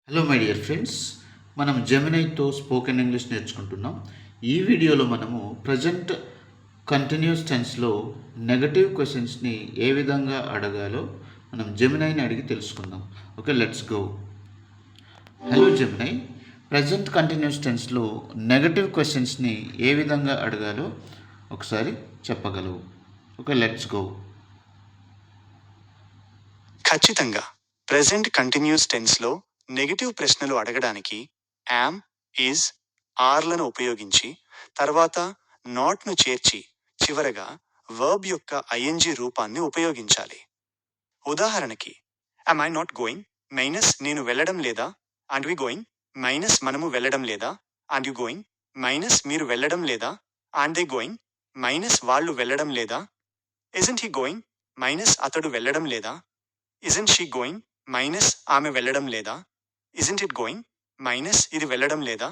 Hello my dear friends, మనం జెమినైతో spoken English నేర్చుకుంటున్నాం. ఈ వీడియోలో మనము ప్రజెంట్ కంటిన్యూస్ టెన్స్లో నెగటివ్ క్వశ్చన్స్ని ఏ విధంగా అడగాలో మనం జెమినైని అడిగి తెలుసుకుందాం. Okay, let's go. Hello Gemini, present continuous టెన్స్లో నెగటివ్ క్వశ్చన్స్ని ఏ విధంగా అడగాలో ఒకసారి చెప్పగలవు. Okay, let's go. ఖచ్చితంగా. ప్రెజెంట్ కంటిన్యూస్ టెన్స్లో నెగటివ్ ప్రశ్నలు అడగడానికి యామ్, ఈజ్, ఆర్లను ఉపయోగించి తర్వాత నాట్ను చేర్చి చివరగా వర్బ్ యొక్క ఐఎన్జి రూపాన్ని ఉపయోగించాలి. ఉదాహరణకి, yam I not going minus నేను వెళ్ళడం లేదా, అండ్ వి గోయింగ్ మైనస్ మనము వెళ్ళడం లేదా, అండ్ యు గోయింగ్ మైనస్ మీరు వెళ్ళడం లేదా, అండ్ దే గోయింగ్ మైనస్ వాళ్ళు వెళ్ళడం లేదా, ఇజంట్ హీ గోయింగ్ మైనస్ అతడు వెళ్ళడం లేదా, ఇజంట్ షీ గోయింగ్ మైనస్ ఆమె వెళ్ళడం లేదా, ఇజంట్ ఇట్ గోయింగ్ మైనస్ ఇది వెళ్ళడం లేదా.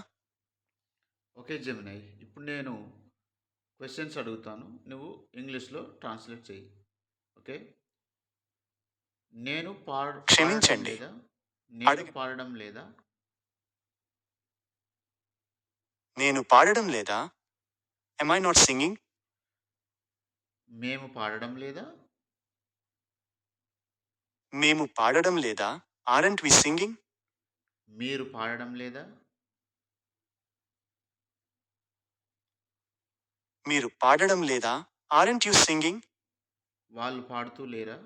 ఓకే జెమినై, ఇప్పుడు నేను క్వశ్చన్స్ అడుగుతాను, నువ్వు ఇంగ్లీష్లో ట్రాన్స్లేట్ చేయి. ఓకే. నేను పాడడం క్షమించండి. లేదా, నేను అడగ పాడడం లేదా, నేను పాడడం లేదా, am I not singing? మేము పాడడం లేదా, మేము పాడడం లేదా, aren't we singing? మీరు పాడడం లేదా, మీరు పాడడం లేదా, aren't you singing? వాళ్ళు పాడుతూ లేరా,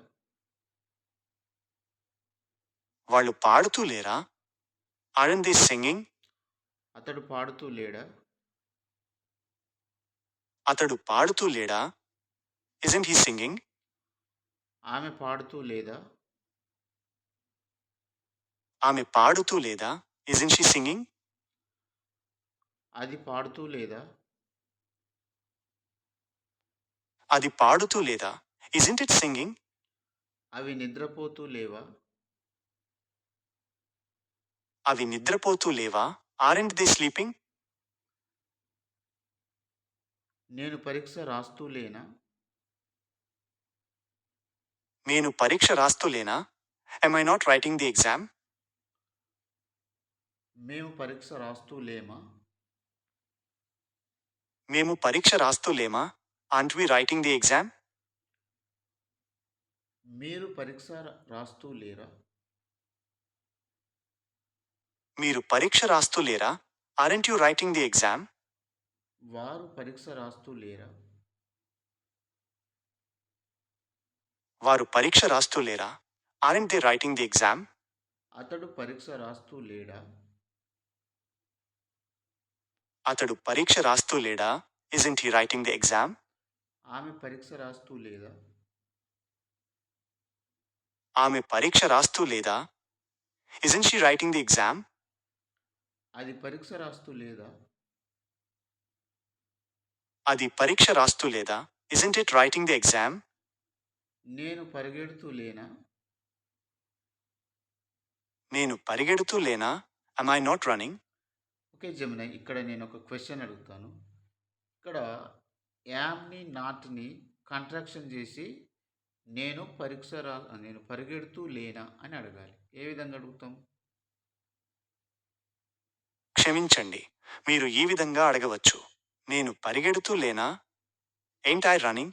వాళ్ళు పాడుతూ లేరా, aren't they singing? అతడు పాడుతూ లేడా, అతడు పాడుతూ లేడా, isn't he singing? ఆమె పాడుతూ లేదా, ఆమె పాడుతూ లేదా, isn't she singing? అది పాడుతూ లేదా, అది పాడుతూ లేదా, isn't it singing? అవి నిద్రపోతూ లేవా, అవి నిద్రపోతూ లేవా, aren't they sleeping? నేను పరీక్ష రాస్తూ లేనా, నేను పరీక్ష రాస్తూ లేనా, am I not writing the exam? మేము పరీక్ష రాస్తూ లేమా, మేము పరీక్ష రాస్తూ లేమా, aren't we writing the exam? మీరు పరీక్ష రాస్తూ లేరా, మీరు పరీక్ష రాస్తూ లేరా, aren't you writing the exam? వారు పరీక్ష రాస్తూ లేరా, వారు పరీక్ష రాస్తూ లేరా, aren't they writing the exam? అతడు పరీక్ష రాస్తూ లేడా, అతడు పరీక్ష రాస్తూ లేడా, isn't he writing the exam? ఆమె పరీక్ష రాస్తూ లేదా, ఆమె పరీక్ష రాస్తూ లేదా, isn't she writing the exam? అది పరీక్ష రాస్తూ లేదా, అది పరీక్ష రాస్తూ లేదా, isn't it writing the exam? నేను పరిగెడుతూ లేనా, నేను పరిగెడుతూ లేనా, am I not running? Okay Jamuna, ఇక్కడ నేను ఒక క్వశ్చన్ అడుగుతాను. ఇక్కడ యామ్ని నాట్ని కాంట్రాక్షన్ చేసి నేను నేను పరిగెడుతూ లేనా అని అడగాలి. ఏ విధంగా అడుగుతాం? క్షమించండి, మీరు ఈ విధంగా అడగవచ్చు. నేను పరిగెడుతూ లేనా, ain't I running?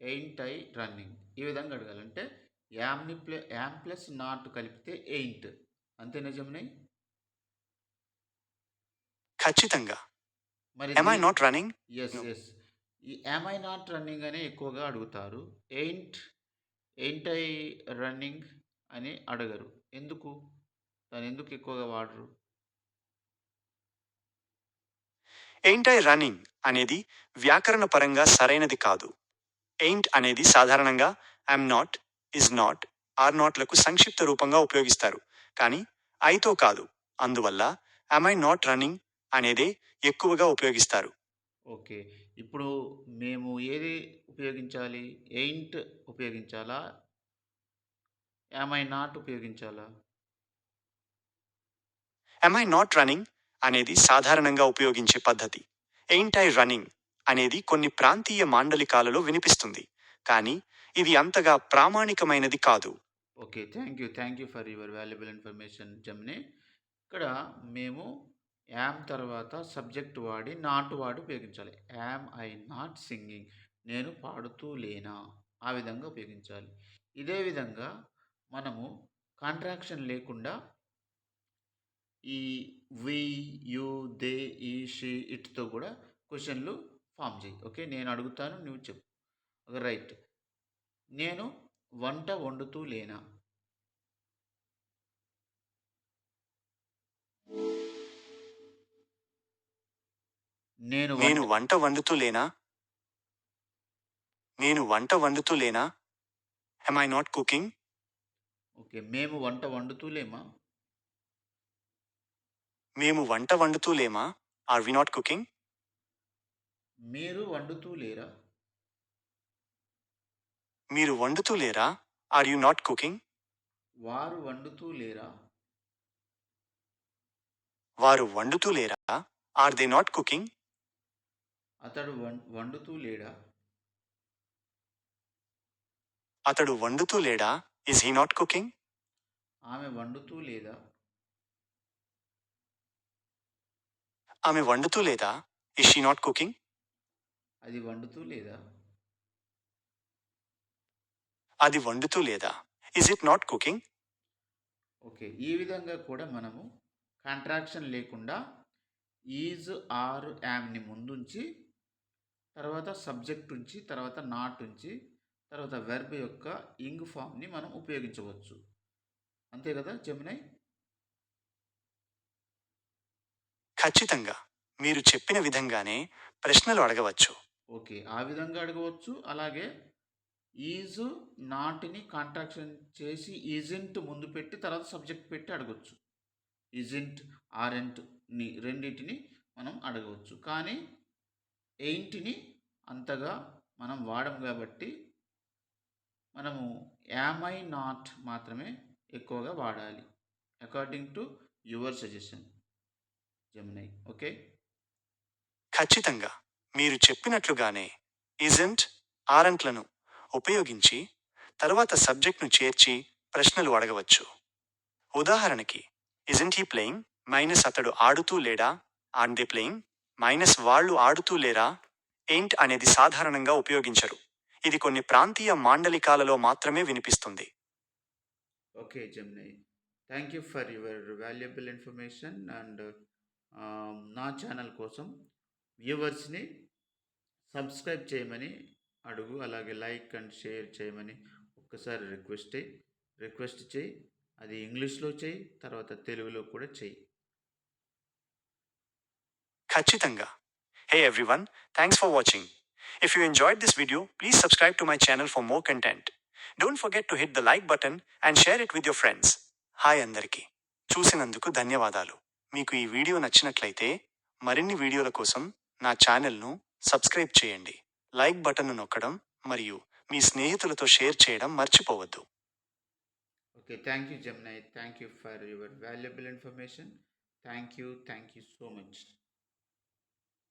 Ain't I running. ఈ విధంగా అడగాలంటే యామ్ ప్లస్ నాట్ కలిపితే ఎయింట్. అంతేనా జమున? ఖచ్చితంగా. మరి am I not running? Yes yes, ఈ యామ్ ఐ నాట్ రన్నింగ్ అనే ఎక్కువగా అడుగుతారు. ఎయింట్ ఐ రన్నింగ్ అని అడగరు. ఎందుకు? దాన్ని ఎందుకు ఎక్కువగా వాడరు? ain't I running అనేది వ్యాకరణ పరంగా సరైనది కాదు. ain't అనేది సాధారణంగా am not, is not, are notలకు సంక్షిప్త రూపంగా ఉపయోగిస్తారు, కానీ ఐతో కాదు. అందువల్ల am I not running అనేదే ఎక్కువగా ఉపయోగిస్తారు. ఓకే, ఇప్పుడు మేము ఏది ఉపయోగించాలి? ఎయింట్ ఉపయోగించాలా? యామ్ ఐ నాట్ ఉపయోగించాలా? am I not running అనేది సాధారణంగా ఉపయోగించే పద్ధతి. ain't I running అనేది కొన్ని ప్రాంతీయ మాండలికాలలో వినిపిస్తుంది, కానీ ఇది అంతగా ప్రామాణికమైనది కాదు. Okay, thank you for your valuable information Gemini. ఇక్కడ మేము యామ్ తర్వాత సబ్జెక్ట్ వాడి నాట్ వాడి ఉపయోగించాలి. యామ్ ఐ నాట్ సింగింగ్, నేను పాడుతూ లేనా, ఆ విధంగా ఉపయోగించాలి. ఇదే విధంగా మనము కాంట్రాక్షన్ లేకుండా ఈ వి, యు, దే, ఈ, షీ, ఇట్‌తో కూడా క్వెషన్‌లు ఫార్మ్ చెయ్యి. ఓకే. నేను అడుగుతాను, నువ్వు చెప్పు. ఓకే. రైట్. నేను వంట వండుతూ లేనా? నేను నేను వంట వంట వండుతూ లేనా? నేను వంట వండుతూ లేనా? Am I not cooking? Okay. మేము వంట వండుతూ లేమా? మేము వంట వండుతూ లేమా? Are we not cooking? మీరు వండుతూ లేరా? మీరు వండుతూ లేరా? Are you not cooking? వారు వండుతూ లేరా? వారు వండుతూ లేరా? Are they not cooking? అతడు వండుతూ లేడా? అతడు వండుతూ లేడా? Is he not cooking? ఆమె వండుతూ లేదా? ఆమె వండుతూ లేదా? Is she not cooking? అది వండుతూ లేదా? అది వండుతూ లేదా? Is it not cooking? Okay. ఈ విధంగా కూడా మనము కాంట్రాక్షన్ లేకుండా ఈజ్, ఆర్, యామ్‌ని ముందుంచి, తర్వాత సబ్జెక్ట్ ఉంచి, తర్వాత నాట్ ఉంచి, తర్వాత వెర్బ్ యొక్క ఇంగ్ ఫామ్‌ని మనం ఉపయోగించవచ్చు. అంతే కదా జెమినై? ఖచ్చితంగా. మీరు చెప్పిన విధంగానే ప్రశ్నలు అడగవచ్చు. ఓకే. ఆ విధంగా అడగవచ్చు. అలాగే ఈజ్, నాట్‌ని కాంట్రాక్షన్ చేసి ఈజెంట్ ముందు పెట్టి తర్వాత సబ్జెక్ట్ పెట్టి అడగొచ్చు. ఈజెంట్, ఆరెంట్‌ని రెండిటిని మనం అడగవచ్చు. కానీ ఎయింట్‌ని అంతగా మనం వాడం కాబట్టి మనము యామ్ ఐ నాట్ మాత్రమే ఎక్కువగా వాడాలి. According to your suggestion Gemini. Okay. ఖచ్చితంగా. మీరు చెప్పినట్లుగానే ఇజంట్, ఆరంట్లను ఉపయోగించి తర్వాత సబ్జెక్ట్ను చేర్చి ప్రశ్నలు అడగవచ్చు. ఉదాహరణకి ఇజంట్ హీ ప్లేయింగ్ మైనస్ అతడు ఆడుతూ లేడా, ఆర్ దే ప్లేయింగ్ మైనస్ వాళ్ళు ఆడుతూ లేరా. ఎయింట్ అనేది సాధారణంగా ఉపయోగించరు. ఇది కొన్ని ప్రాంతీయ మాండలికాలలో మాత్రమే వినిపిస్తుంది. Okay Gemini. Thank you for your valuable information. And నా ఛానల్ కోసం వ్యూవర్స్ని సబ్స్క్రైబ్ చేయమని అడుగు. అలాగే లైక్ అండ్ షేర్ చేయమని ఒక్కసారి రిక్వెస్ట్ చేయి. అది ఇంగ్లీష్లో చేయి, తర్వాత తెలుగులో కూడా చేయి. ఖచ్చితంగా. Hey everyone, thanks for watching. If you enjoyed this video, please subscribe to my channel for more content. Don't forget to hit the like button and share it with your friends. Hi అందరికీ. చూసినందుకు ధన్యవాదాలు. మీకు ఈ video నచ్చినట్లయితే మరిన్ని వీడియోల కోసం నా ఛానల్ను సబ్స్క్రైబ్ చేయండి. లైక్ బటన్ను నొక్కడం మరియు మీ స్నేహితులతో షేర్ చేయడం మర్చిపోవద్దు. Okay. Thank you Gemini. Thank you for your valuable information. Thank you so much.